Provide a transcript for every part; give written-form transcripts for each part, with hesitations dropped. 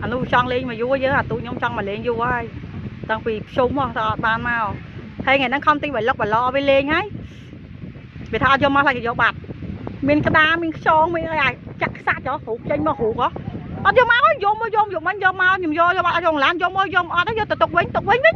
anh nu chọn lên mà vui với tụi nhóm chọn mà lên vui ai đang vì súng mà tao ban mau hay ngày nó không tin phải lóc và lo với lên ấy vì thao cho mà lại cái bạt mình cái đa mình xong mình ai chắc sát cho hụt trên mà hụt á ở cho máu dùng anh vô mau nhầm vô cho bạn dùng lan vô môi dùng ở đó vô tục quýnh đấy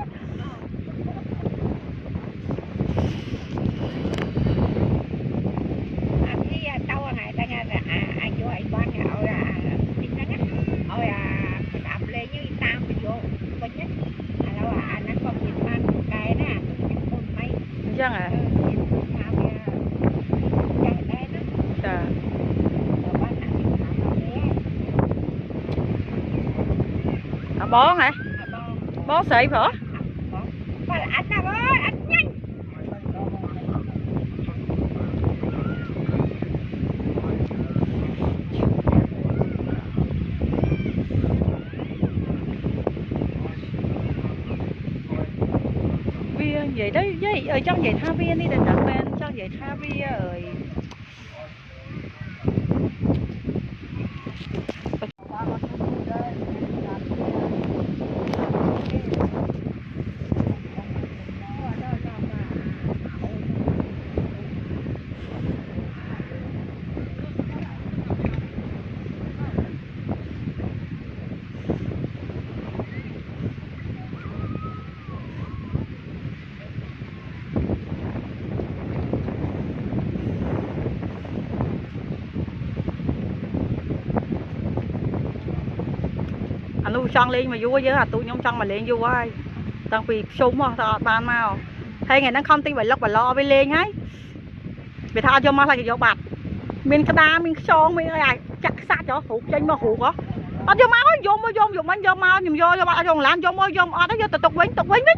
chăng à bó hả bó sậy phở viên vậy đấy vậy ở trong vậy tha viên đi đừng đặt bên trong vậy tha viên ơi anh nu chọn lên mà vui với tụi nhóm chọn mà lên vui ai đang vì súng mà tao ban mau hay ngày nó không tin phải lóc và lo với lên ấy vì thao cho mà lại cái bạt mình cái đa mình xong mình ai chắc sát cho hụt trên mà hụt á ở cho máu dùng anh vô mau nhầm vô cho bạn dùng lan vô môi dùng ở đó vô tục quýnh đấy